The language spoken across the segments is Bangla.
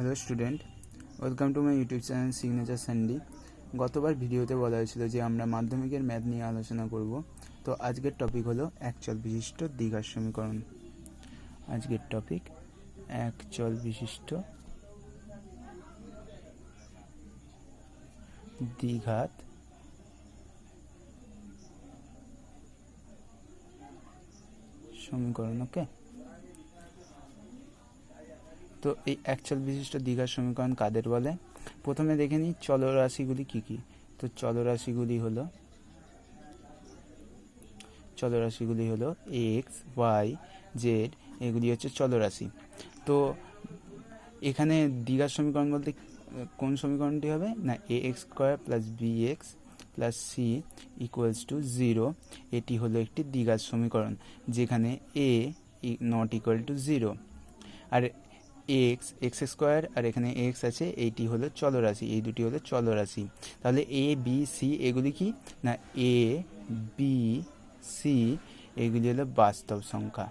Hello student, welcome to my YouTube channel signature Sandy. গতবার ভিডিওতে বলা হয়েছিল যে আমরা মাধ্যমিকের ম্যাথ নিয়ে আলোচনা করব। তো আজকের টপিক হলো একচল বিশিষ্ট দ্বিঘাত সমীকরণ। আজকের টপিক একচল বিশিষ্ট দ্বিঘাত সমীকরণ। ওকে, তো এই একচল বিশিষ্ট দ্বিঘাত সমীকরণ কাদের বলে? প্রথমে দেখে নিই চলরাশিগুলি কি কি। তো চলরাশিগুলি হলো এক্স, ওয়াই, জেড, এগুলি হচ্ছে চলরাশি। তো এখানে দ্বিঘাত সমীকরণ বলতে কোন সমীকরণটি হবে না, A x square plus B x plus C equals to 0। এটি হলো একটি দ্বিঘাত সমীকরণ যেখানে এ নট ইকুয়াল টু 0 আর এক্স স্কোয়ার আর এখানে এক্স আছে, এইটি হলো চলরাশি, এই দুটি হলো চলরাশি। তাহলে এ বি সি এগুলি কি না, এ বি সি এগুলি হলো বাস্তব সংখ্যা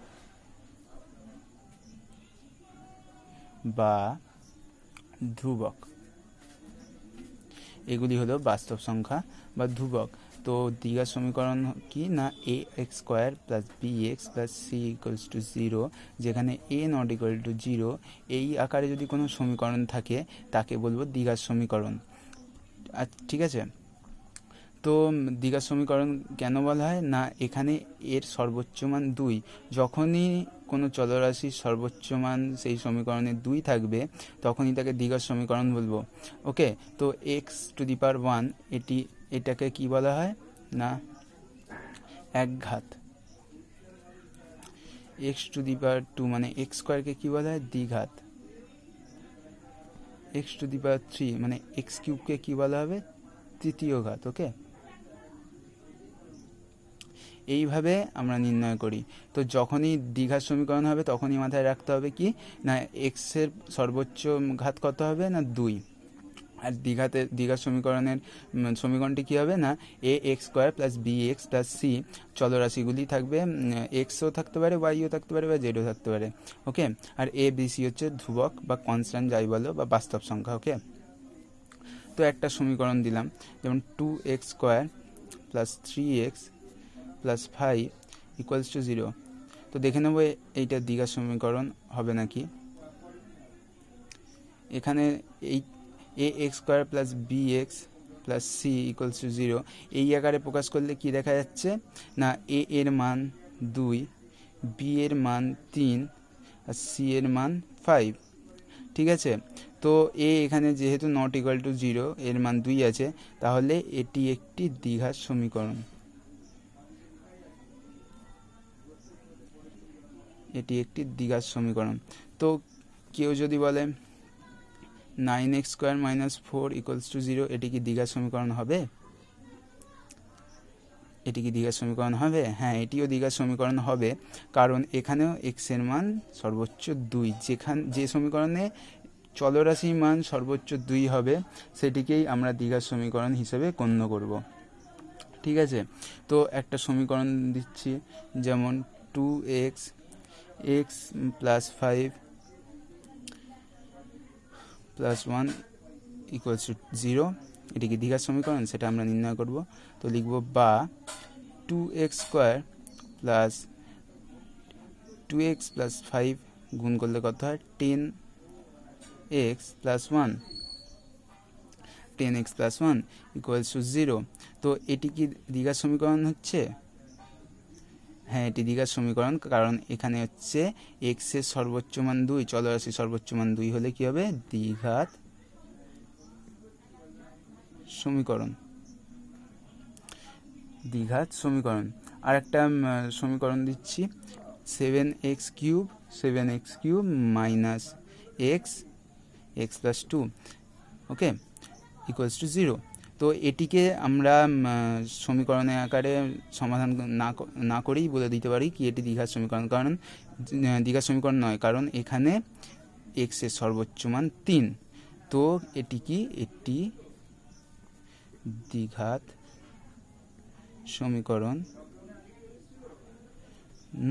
বা ধ্রুবক। এগুলি হলো বাস্তব সংখ্যা বা ধ্রুবক। তো দ্বিঘাত সমীকরণ কি না, A x square plus B x plus C equals to 0, যেখানে এ নট ইকুয়াল টু 0 এই আকারে যদি কোনো সমীকরণ থাকে তাকে বলবো দ্বিঘাত সমীকরণ। ঠিক আছে, তো দ্বিঘাত সমীকরণ কেন বলা হয় না, এখানে এর সর্বোচ্চ মান 2। যখনই কোনো চলরাশির সর্বোচ্চ মান সেই সমীকরণে 2 থাকবে তখনই তাকে দ্বিঘাত সমীকরণ বলবো। ওকে, তো এক্স টু দি পাওয়ার 1 এটাকে কি বলা হয় না, একঘাত। এক্স টু দি পাওয়ার 2 মানে এক্স স্কোয়ারকে কি বলা হয়, দ্বিঘাত। এক্স টু দি পাওয়ার 3 মানে এক্স কিউবকে কি বলা হবে, তৃতীয় ঘাত। ওকে, এইভাবে আমরা নির্ণয় করি। তো যখনই দ্বিঘাত সমীকরণ হবে তখনই মাথায় রাখতে হবে কি না, এক্সের সর্বোচ্চ ঘাত কত হবে না, 2। আর দ্বিঘাত সমীকরণটি কী হবে না, A x square plus B x plus C চলরাশিগুলি থাকবে, এক্সও থাকতে পারে, ওয়াইও থাকতে পারে বা জেডও থাকতে পারে। ওকে, আর এ বি সি হচ্ছে ধ্রুবক বা কনস্ট্যান্ট যাই বলো বা বাস্তব সংখ্যা। ওকে, তো একটা সমীকরণ দিলাম, যেমন 2x square plus 3x plus 5 equals to 0। তো দেখে নেব এইটা দ্বিঘাত সমীকরণ হবে নাকি। এখানে এই A x square plus B x plus C equals to 0 এই আকারে প্রকাশ করলে কি দেখা যাচ্ছে না, এ এর মান 2, বি এর মান 3 আর সি এর মান 5। ঠিক আছে, তো এ এখানে যেহেতু নট ইকুয়াল টু 0 এর মান 2 আছে, তাহলে এটি একটি দ্বিঘাত সমীকরণ। এটি একটি দ্বিঘাত সমীকরণ। তো কেউ যদি বলে 9x square minus 4 equals to 0, এটি কি দ্বিঘাত সমীকরণ হবে? এটি কি দ্বিঘাত সমীকরণ হবে? হ্যাঁ, এটিও দ্বিঘাত সমীকরণ হবে, কারণ এখানেও এক্স এর মান সর্বোচ্চ 2। যে সমীকরণে চলরাশির মান সর্বোচ্চ 2 হবে সেটিকেই আমরা দ্বিঘাত সমীকরণ হিসেবে গণ্য করব। ঠিক আছে, তো একটা সমীকরণ দিচ্ছি, যেমন 2x x plus 5 plus 1 equals to 0, এটি কি দ্বিঘাত সমীকরণ সেটা আমরা নির্ণয় করব। তো লিখব বা 2x square plus 2x plus 5 গুণ করলে কত হয়, 10x plus 1, 10x plus 1 equals to 0। তো এটি কি দ্বিঘাত সমীকরণ হচ্ছে? হ্যাঁ, এটি দ্বিঘাত সমীকরণ, কারণ এখানে হচ্ছে এক্স এর সর্বোচ্চ মান 2, চলরাশির সর্বোচ্চ মান 2 হলে কি হবে, দ্বিঘাত সমীকরণ। দ্বিঘাত সমীকরণ। আর একটা সমীকরণ দিচ্ছি, 7x cube minus x plus 2 okay equals to 0। তো এটিকে আমরা সমীকরণের আকারে সমাধান না করেই বলে দিতে পারি কি এটি দ্বিঘাত সমীকরণ, কারণ দ্বিঘাত সমীকরণ নয়, কারণ এখানে এক্স এর সর্বোচ্চ মান 3। তো এটি কি, এটি দ্বিঘাত সমীকরণ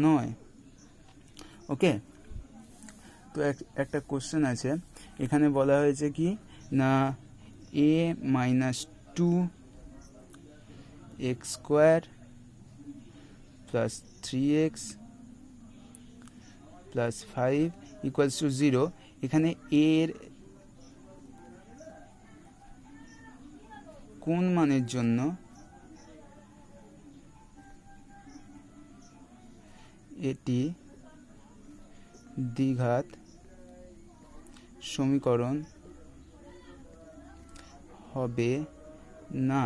নয়। ওকে, তো একটা কোশ্চেন আছে, এখানে বলা হয়েছে কি না a minus 2x square plus 3x plus 5 equals to 0। এখানে a এর কোন মানের জন্য এটি দ্বিঘাত সমীকরণ হবে না।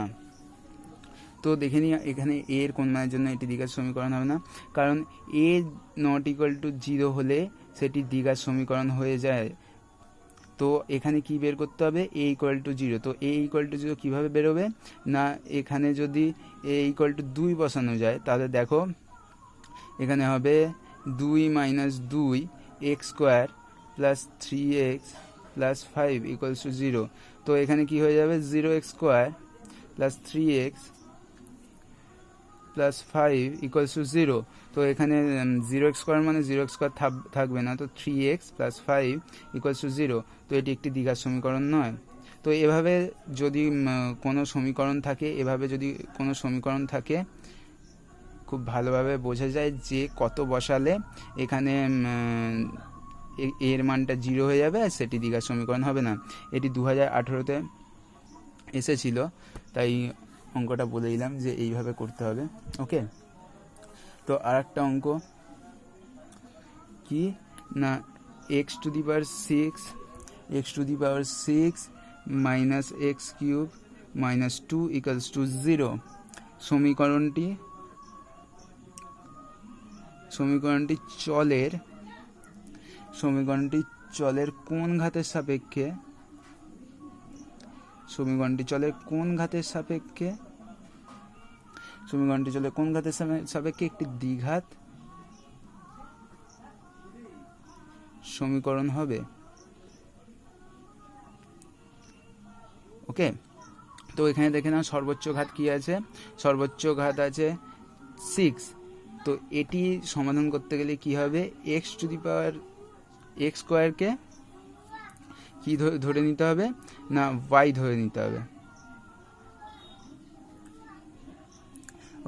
তো দেখে নিই এখানে a এর কোন মানের জন্য এটি দ্বিঘাত সমীকরণ হবে না, কারণ a নট ইকুয়াল টু 0 হলে সেটি দ্বিঘাত সমীকরণ হয়ে যায়। তো এখানে কি বের করতে হবে, a ইকুয়াল টু 0। তো a ইকুয়াল টু 0 কীভাবে বেরোবে না, এখানে যদি a ইকুয়াল টু 2 বসানো যায় তাহলে দেখো এখানে হবে 2 minus 2 x square plus 3x plus 5 equals to 0। তো এখানে কি হয়ে যাবে 0x square plus 3x plus 5 equals to 0। তো এখানে 0x স্কোয়ার মানে 0x স্কোয়ার থাকবে না, তো 3x প্লাস 5 ইকুয়ালস টু 0। তো এটি একটি দ্বিঘাত সমীকরণ নয়। তো এভাবে যদি কোনো সমীকরণ থাকে খুব ভালোভাবে বোঝা যায় যে কত বসালে এখানে এর মানটা 0 হয়ে যাবে আর সেটি দ্বিঘাত সমীকরণ হবে না। এটি 2018-তে এসেছিল, তাই অঙ্কটা বলে দিলাম যে এইভাবে করতে হবে। ওকে, তো আর একটা অঙ্ক কি না x two the power 6 minus x cube minus 2 equals to 0। সমীকরণটি চলের কোন ঘাতের সাপেক্ষে একটি দ্বিঘাত সমীকরণ হবে। ওকে, তো এখানে দেখে নাও সর্বোচ্চ ঘাত কি আছে, সর্বোচ্চ ঘাত আছে 6। তো এটি সমাধান করতে গেলে কি হবে, x two the power x স্কোয়ারকে কি ধরে নিতে হবে না y ধরে নিতে হবে।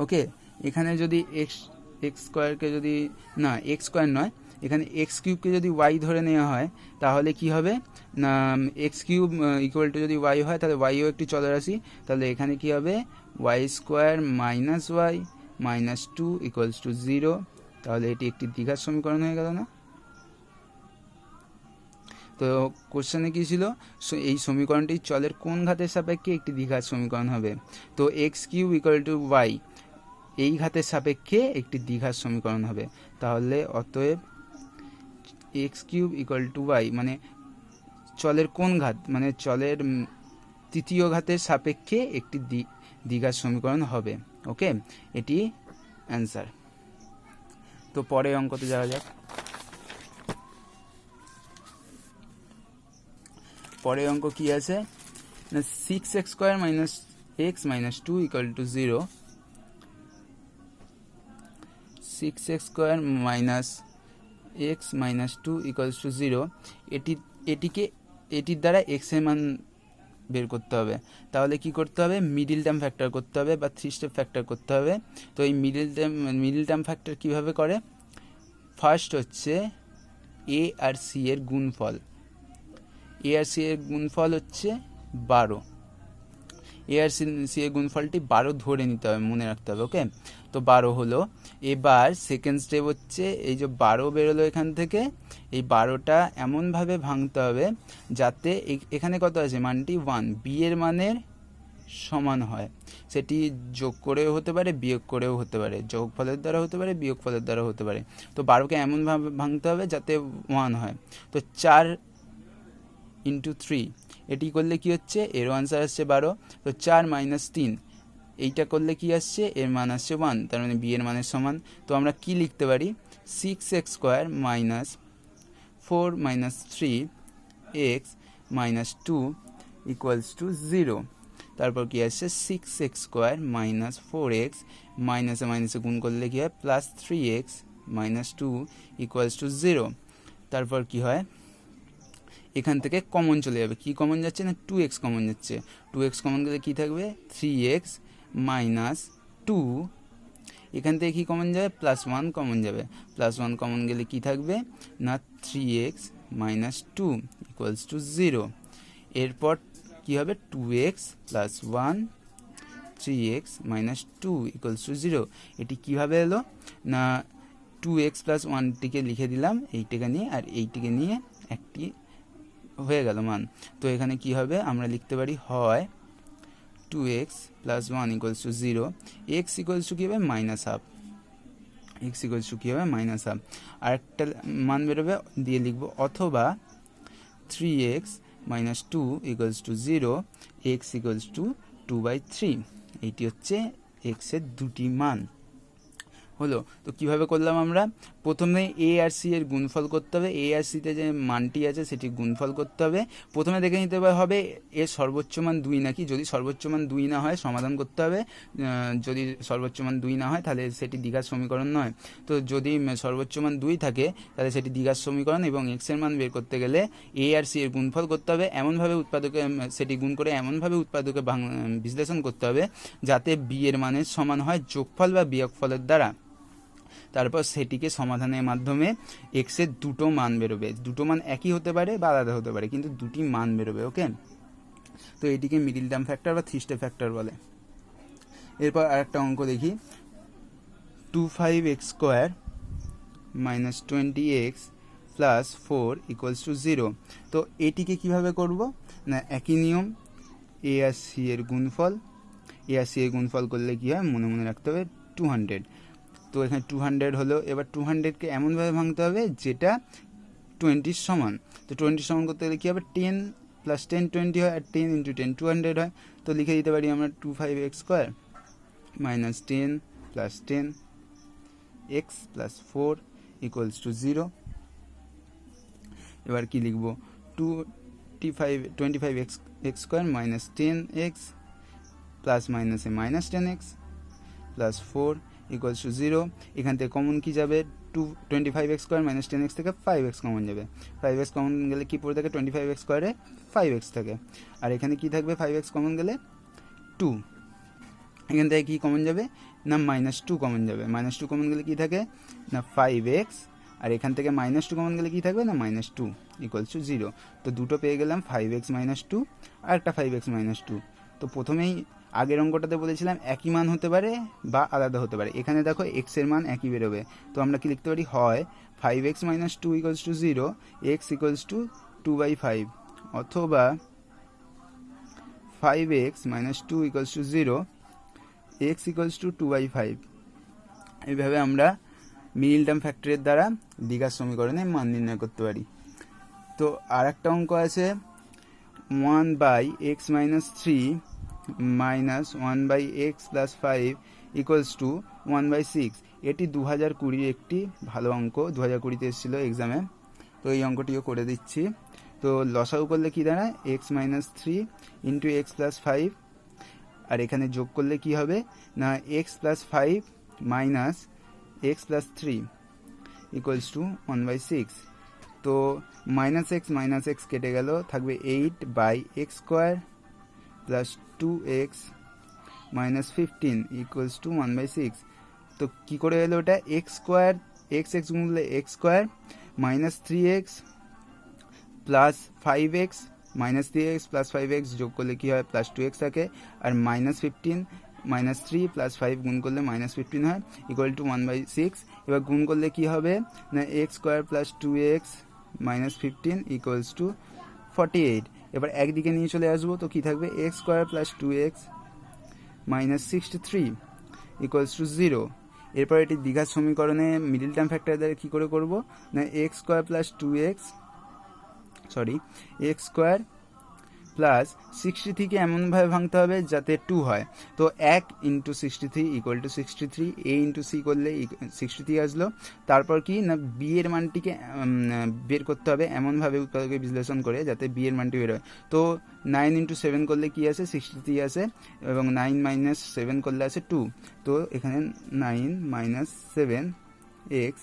ওকে, এখানে যদি x স্কোয়ারকে যদি না x স্কোয়ার নয়, এখানে x কিউবকে যদি y ধরে নেওয়া হয় তাহলে কি হবে না x কিউব ইকুয়াল টু যদি y হয় তাহলে yও একটি চলরাশি, তাহলে এখানে কি হবে y square minus y minus 2 equals to 0। তাহলে এটি একটি দ্বিঘাত সমীকরণ হয়ে গেল না। তো কোশ্চেনে কি ছিল, এই সমীকরণটি চলের কোন ঘাতের সাপেক্ষে একটি দ্বিঘাত সমীকরণ হবে। তো x cube equal to y এই ঘাতের সাপেক্ষে একটি দ্বিঘাত সমীকরণ হবে। তাহলে অতএব x cube equal to y মানে চলের কোন ঘাত, মানে চলের তৃতীয় ঘাতের সাপেক্ষে একটি দ্বিঘাত সমীকরণ হবে। ওকে, এটি অ্যান্সার। তো পরে অঙ্কতে যাওয়া যাক। পরে অঙ্ক কি আছে না 6x square minus x minus 2 equal to 0। 6x square minus x minus 2 equals to 0। এটির দ্বারা এক্স এর মান বের করতে হবে। তাহলে কি করতে হবে, মিডিল টার্ম ফ্যাক্টর করতে হবে বা 3 স্টেপ ফ্যাক্টর করতে হবে। তো এই মিডিল টার্ম ফ্যাক্টর কিভাবে করে, ফার্স্ট হচ্ছে এ আর সি এর গুণফল। এ আর সি এর গুণফল হচ্ছে 12। এ আর সি এর গুণফলটি 12 ধরে নিতে হবে, মনে রাখতে হবে। ওকে, তো 12 হলো। এবার সেকেন্ড স্টেপ হচ্ছে এই যে 12 বেরোলো এখান থেকে, এই 12টা এমনভাবে ভাঙতে হবে যাতে এখানে কত আছে মানটি 1 বি এর মানের সমান হয়। সেটি যোগ করেও হতে পারে বিয়োগ করেও হতে পারে, যোগফলের দ্বারা হতে পারে বিয়োগ ফলের দ্বারা হতে পারে। তো 12কে এমনভাবে ভাঙতে হবে যাতে 1 হয়। তো 4 ইন্টু 3 এটি করলে কি হচ্ছে, এরও আনসার আসছে 12। তো 4 মাইনাস 3 এইটা করলে কি আসছে, এর মান আসছে 1, তার মানে বি এর মানের সমান। তো আমরা কি লিখতে পারি, 6x square minus 4 minus 3x minus 2 equals to 0। তারপর কি আসছে 6x স্কোয়ার মাইনাস 4x মাইনাসে মাইনাসে গুণ করলে কি হয় plus 3x minus 2 equals to 0। তারপর কি হয়, এখান থেকে কমন চলে যাবে, কি কমন যাচ্ছে না 2x কমন যাচ্ছে, 2x কমন গেলে কি থাকবে 3x মাইনাস 2, এখান থেকে কি কমন যাবে +1 কমন যাবে, +1 কমন গেলে কি থাকবে না 3x মাইনাস 2 ইকুয়ালস টু 0। এরপর কি হবে 2x plus 1 3x minus 2 equals to 0। এটি কিভাবে এলো না 2x প্লাস 1টিকে লিখে দিলাম এইটিকে নিয়ে, আর এইটিকে নিয়ে একটি হয়ে গেল মান। তো এখানে কি হবে আমরা লিখতে পারি হয় 2x plus 1 equals to 0, x equals to কী হবে -1/2, x ইকুয়ালস টু কী হবে -1/2। আরেকটা মান বেরোবে দিয়ে লিখব অথবা 3x minus 2 equals to 0, x equals two 2/3। এইটি হচ্ছে x এর দুটি মান হলো। তো কিভাবে করলাম আমরা, প্রথমে a আর c এর গুণফল করতে হবে, a আর c তে যে মানটি আছে সেটি গুণফল করতে হবে। প্রথমে দেখে নিতে হবে এর সর্বোচ্চ মান 2 নাকি, যদি সর্বোচ্চ মান 2 না হয় সমাধান করতে হবে, যদি সর্বোচ্চ মান 2 না হয় তাহলে সেটি দ্বিঘাত সমীকরণ নয়। তো যদি সর্বোচ্চ মান 2 থাকে তাহলে সেটি দ্বিঘাত সমীকরণ, এবং x এর মান বের করতে গেলে a আর c এর গুণফল করতে হবে, এমনভাবে উৎপাদকে সেটি গুণ করে এমনভাবে উৎপাদকে বিশ্লেষণ করতে হবে যাতে b এর মানের সমান হয় যোগফল বা বিয়োগফলের দ্বারা। তারপর সেটিকে সমাধানের মাধ্যমে x এর দুটো মান বেরোবে, দুটো মান একই হতে পারে বা আলাদা হতে পারে, কিন্তু দুটি মান বেরোবে। ওকে, তো এটিকে মিডিল টার্ম ফ্যাক্টর বা 3 স্টেপ ফ্যাক্টর বলে। এরপর আরেকটা অঙ্ক দেখি, 25x square minus 20x plus 4 equals to 0। তো এটিকে কিভাবে করব না একই নিয়ম, a আর c এর গুণফল, a আর c এর গুণফল করলে কি হয় মনে মনে রাখতে হবে 200। তো এখানে 200 হলো, এবার 200কে এমনভাবে ভাঙতে হবে যেটা 20 সমান। তো 20 সমান করতে গেলে কী হবে 10 প্লাস 10 20 হয়, আর 10 ইন্টু 10 200 হয়। তো লিখে দিতে পারি আমরা 25x square minus 10 plus 10 x plus 4 equals to 0। এবার কি লিখব 25x square minus 10x plus মাইনাসে minus 10x plus 4 equals to 0। এখান থেকে কমন কি যাবে 25x স্কোয়ার মাইনাস 10x থেকে 5x কমন যাবে, 5x কমন গেলে কি পড়ে থাকে 25x স্কোয়ারে 5x থাকে, আর এখানে কি থাকবে 5x কমন গেলে 2, এখান থেকে কি কমন যাবে না -2 কমন যাবে, -2 কমন গেলে কি থাকে না 5x, আর এখান থেকে -2 কমন গেলে কি থাকবে না -2 ইকুয়ালস টু 0। তো দুটো পেয়ে গেলাম 5x -2 আর একটা 5x -2। তো প্রথমেই আগের অঙ্কটাতে বলেছিলাম একই মান হতে পারে বা আলাদা হতে পারে, এখানে দেখো x এর মান একই বেরোবে। তো আমরা কি লিখতে পারি হয় 5x -2 equals to 0, x equals two 2/5, অথবা 5x -2 equals to 0, x equals two 2/5। এইভাবে আমরা মিডল টার্ম ফ্যাক্টরের দ্বারা দ্বিঘাত সমীকরণে মান নির্ণয় করতে পারি। তো আর একটা অঙ্ক আছে 1/x - 3 minus 1/x plus 5 equals to 1/6। এটি 2020 একটি ভালো অঙ্ক, 2020-তে এসেছিল এক্সামে। তো এই অঙ্কটিও করে দিচ্ছি। তো লসাগু করলে কি দাঁড়ায় x - 3 ইন্টু x প্লাস 5, আর এখানে যোগ করলে কি হবে না x plus 5 minus x plus 3 equals two 1/6। তো -x কেটে গেল, থাকবে 8/x square plus 2x minus 15 equals to 1/6। তো কী করে এলো ওটা x square, x গুণলে x square minus 3x plus 5x, minus 3x plus 5x যোগ করলে কী হয় প্লাস 2x থাকে, আর -15 -3 প্লাস 5 গুণ করলে -15 হয় ইকুয়াল টু 1/6। এবার গুণ করলে কি হবে না x square plus 2x minus 15 equals to 48। এবার একদিকে নিয়ে চলে আসবো, তো কি থাকবে x square plus 2x minus 63 equals to 0। এরপর এটি দ্বিঘাত সমীকরণে মিডল টার্ম ফ্যাক্টর দ্বারা কী করে করবো না x square plus 2x x square plus 63কে এমনভাবে ভাঙতে হবে যাতে 2 হয়। তো 1 into 63 equal to 63, a into c করলে 63 আসলো। তারপর কি না b এর মানটিকে বের করতে হবে এমনভাবে উৎপাদকে বিশ্লেষণ করে যাতে b এর মানটি বের হয়। তো 9 ইন্টু 7 করলে কি আসে 63 আসে, এবং 9 মাইনাস 7 করলে আসে 2। তো এখানে 9 minus 7x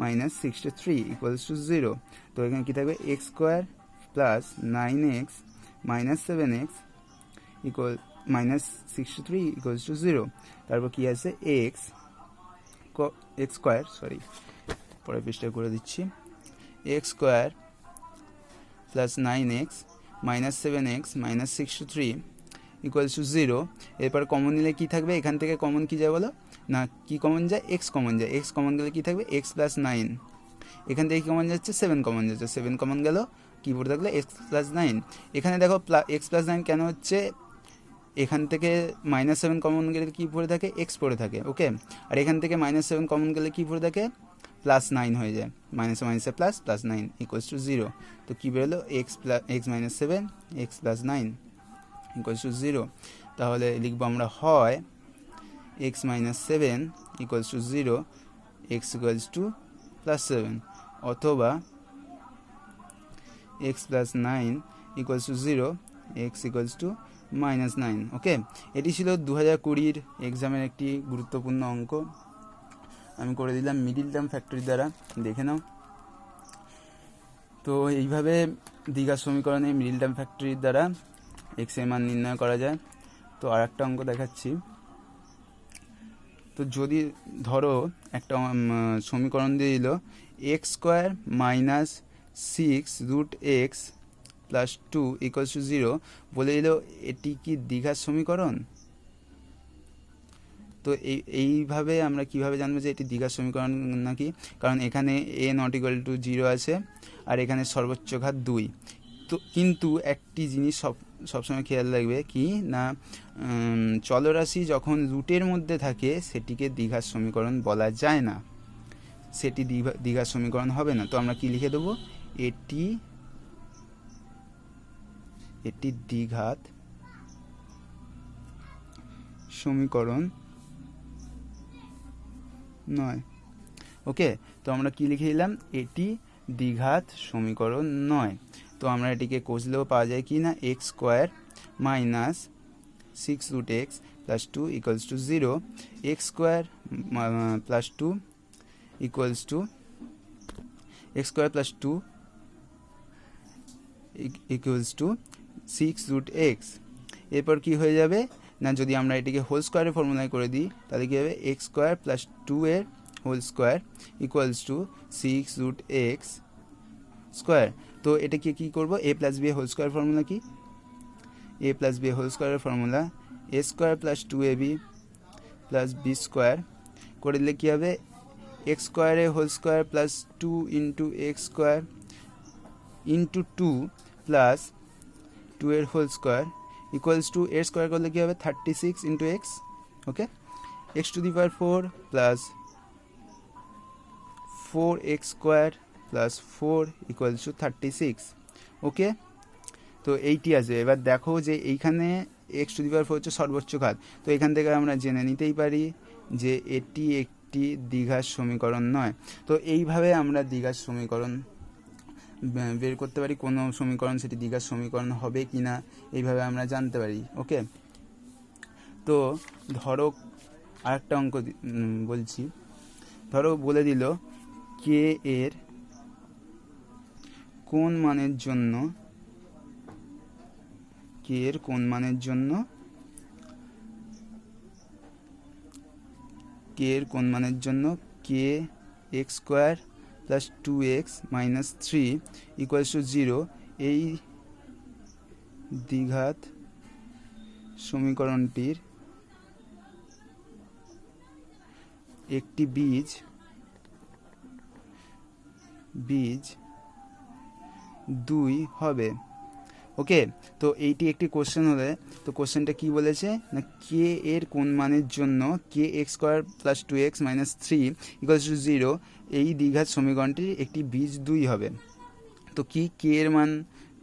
minus 63 equals to 0। তো এখানে কি থাকবে x square plus 9x minus 7x equal minus 63 equals to 0। তারপর কি আছে এক্স স্কোয়ার, সরি পরের পৃষ্ঠা করে দিচ্ছি, x square plus 9x minus 7x minus 63 equals to 0। এরপর কমন নিলে কী থাকবে, এখান থেকে কমন কী যায় বলো না, কি কমন যায়, এক্স কমন যায়, এক্স কমন গেলে কী থাকবে এক্স প্লাস 9, এখান থেকে কমন যাচ্ছে 7 কমন যাচ্ছে, 7 কমন গেল কী পড়ে থাকলে এক্স প্লাস 9। এখানে দেখো এক্স প্লাস 9 কেন হচ্ছে, এখান থেকে মাইনাস 7 কমন গেলে কী পড়ে থাকে এক্স পড়ে থাকে, ওকে। আর এখান থেকে মাইনাস 7 কমন গেলে কী পড়ে থাকে প্লাস 9 হয়ে যায়, মাইনাসে মাইনাসে প্লাস, প্লাস 9 ইকুয়ালস টু 0। তো কী বেরোলো x minus 7 x plus 9 equals to 0। তাহলে লিখবো আমরা হয় x minus 7 equals to 0, x equals to plus 7, অথবা x plus 9 equals to 0, x equals to minus 9, ওকে। এটি ছিল 2020 এক্সামের একটি গুরুত্বপূর্ণ অঙ্ক, আমি করে দিলাম মিডিল টার্ম ফ্যাক্টরি দ্বারা, দেখে নাও। তো এইভাবে দ্বিঘাত সমীকরণে মিডিল টার্ম ফ্যাক্টরির দ্বারা এক্স এর মান নির্ণয় করা যায়। তো আর একটা অঙ্ক দেখাচ্ছি। তো যদি ধরো একটা সমীকরণ দিয়ে দিল x square minus 6√x plus 2 equals to 0, বলে দিল এটি কি দ্বিঘাত সমীকরণ। তো এইভাবে আমরা কিভাবে জানবো যে এটি দ্বিঘাত সমীকরণ নাকি, কারণ এখানে a নট ইকুয়াল টু 0 আছে আর এখানে সর্বোচ্চ ঘাত 2। তো কিন্তু একটি জিনিস সবসময় খেয়াল রাখবে কি না, চলরাশি যখন রুটের মধ্যে থাকে সেটিকে দ্বিঘাত সমীকরণ বলা যায় না, সেটি দ্বিঘাত সমীকরণ হবে না। তো আমরা কি লিখে দেবো, এটি দ্বিঘাত সমীকরণ নয়, ওকে। তো আমরা কি লিখে দিলাম, এটি দ্বিঘাত সমীকরণ নয়। তো আমরা এটিকে কষলেও পাওয়া যায় কি না, x square minus 6√x plus 2 equals to 0, x square plus 2 equals to x square plus 2 equals to 6√x। এরপর কি হয়ে যাবে না, যদি আমরা এটিকে হোল স্কোয়ারের ফর্মুলায় করে দিই তাহলে কী হবে, এক্স স্কোয়ার প্লাস 2 এর whole square equals to 6√x square. তো এটাকে কী করবো, A plus B whole square formula কি, এ প্লাস বি হোল স্কোয়ারের formula A square plus 2ab প্লাস বি স্কোয়ার করে দিলে কী হবে, এক্স স্কোয়ারের whole square plus 2 into x square into 2 plus 2 এর হোল স্কোয়ার ইকুয়ালস টু এর স্কোয়ার করলে কী হবে 36 into x, okay. X to the power 4 plus 4x square plus 4 equals two 36, ওকে। তো এইটি আছে। এবার দেখো যে এইখানে এক্স টু দি পাওয়ার 4 হচ্ছে সর্বোচ্চ ঘাত, তো এখান থেকে আমরা জেনে নিতেই পারি যে এটি একটি দ্বিঘাত সমীকরণ নয়। তো এইভাবে আমরা দ্বিঘাত সমীকরণ বের করতে পারি, কোনো সমীকরণ সেটি দ্বিঘাত সমীকরণ হবে কি না এইভাবে আমরা জানতে পারি, ওকে। তো ধরো আরেকটা অঙ্ক বলছি, ধরো বলে দিল কে এর কোন মানের জন্য K x square plus 2x minus 3 equals to 0, এই দ্বিঘাত সমীকরণটির একটি বীজ 2 হবে, ওকে। তো এইটি একটি কোশ্চেন হলে, তো কোশ্চেনটা কি বলেছে না, কে এর কোন মানের জন্য K x square plus 2x minus 3 equals to 0, এই দ্বিঘাত সমীকরণটির একটি বীজ 2 হবে। তো কি কে এর মান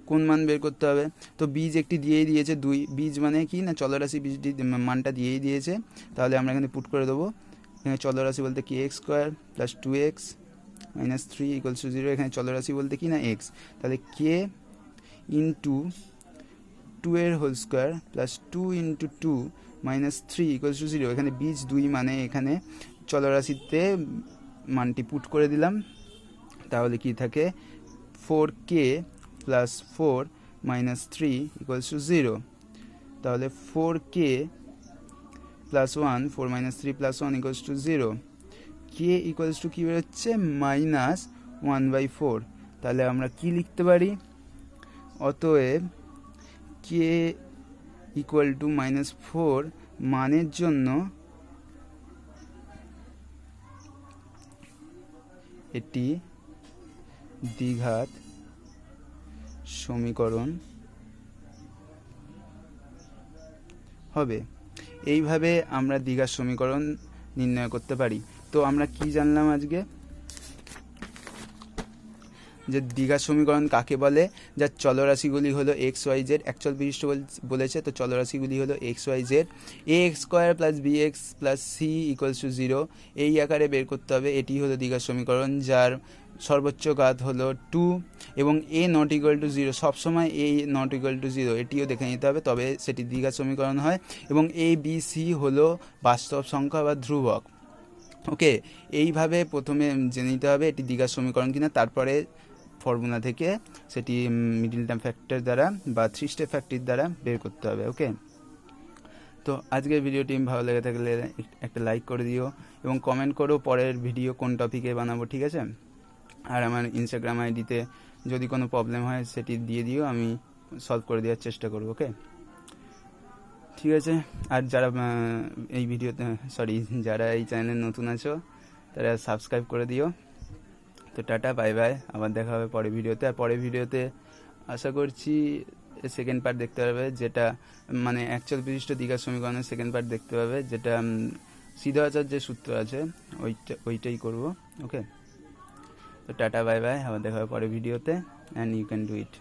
কোন মান বের করতে হবে, তো বীজ একটি দিয়েই দিয়েছে 2, বীজ মানে কি না চলরাশি, বীজটি মানটা দিয়েই দিয়েছে, তাহলে আমরা এখানে পুট করে দেবো। এখানে চলরাশি বলতে K x square plus 2x minus 3 equals to 0, এখানে চলরাশি বলতে কি না এক্স, তাহলে কে ইন্টু 2 এর whole square plus 2 into 2 minus 3 equals to 0, এখানে বীজ 2 মানে এখানে চলরাশিতে মানটি পুট করে দিলাম, তাহলে কি থাকে 4k plus 4 minus 3 equals to 0। তাহলে 4k plus 1, 4 minus 3 plus 1 equals to 0। K equals to কী বেরোচ্ছে, মাইনাস 1/4। তাহলে আমরা কি লিখতে পারি, অতএব কে ইকুয়াল টু -4 মানের জন্য এটি দ্বিঘাত সমীকরণ হবে। এইভাবে আমরা দ্বিঘাত সমীকরণ নির্ণয় করতে পারি। তো আমরা কি জানলাম আজকে, যে দ্বিঘাত সমীকরণ কাকে বলে, যার চলরাশিগুলি হলো এক্স ওয়াই জেড, অ্যাকচুয়াল বিশিষ্ট বলেছে, তো চলরাশিগুলি হলো x y z. A x square plus B x plus C equals to 0 এই আকারে বের করতে হবে। এটি হলো দ্বিঘাত সমীকরণ যার সর্বোচ্চ ঘাত হলো 2 এবং এ নট ইকুয়াল টু 0, সবসময় এ নট ইকুয়াল টু 0 এটিও দেখে নিতে হবে, তবে সেটি দ্বিঘাত সমীকরণ হয়। এবং এ বি সি হলো বাস্তব সংখ্যা বা ধ্রুবক। ওকে, এইভাবে প্রথমে জেনে নিতে হবে এটি দ্বিঘাত সমীকরণ কিনা, তারপরে ফর্মুলা থেকে সেটি মিডল টার্ম ফ্যাক্টর দ্বারা বা 3 স্টেপ ফ্যাক্টর দ্বারা বের করতে হবে। ওকে, তো আজকের ভিডিওটি ভালো লেগে থাকলে একটা লাইক করে দিও এবং কমেন্ট করো পরের ভিডিও কোন টপিকে বানাবো, ঠিক আছে? আর আমার ইনস্টাগ্রাম আইডিতে যদি কোনো প্রবলেম হয় সেটি দিয়ে দিও, আমি সলভ করে দেওয়ার চেষ্টা করবো। ওকে, ঠিক আছে। আর যারা এই ভিডিওতে যারা এই চ্যানেলে নতুন আছো তারা সাবস্ক্রাইব করে দিও। তো টাটা, বাই বাই, আবার দেখা হবে পরের ভিডিওতে। আর পরের ভিডিওতে আশা করছি সেকেন্ড পার্ট দেখতে পাবে, যেটা মানে অ্যাকচুয়াল বিশিষ্ট দ্বিঘাত সমীকরণের সেকেন্ড পার্ট দেখতে পাবে, যেটা সিদ্ধাচার্য যে সূত্র আছে ওইটাই করব। ওকে, তো টাটা, বাই বাই, আবার দেখা হবে পরের ভিডিওতে, and you can do it.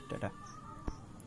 Tata.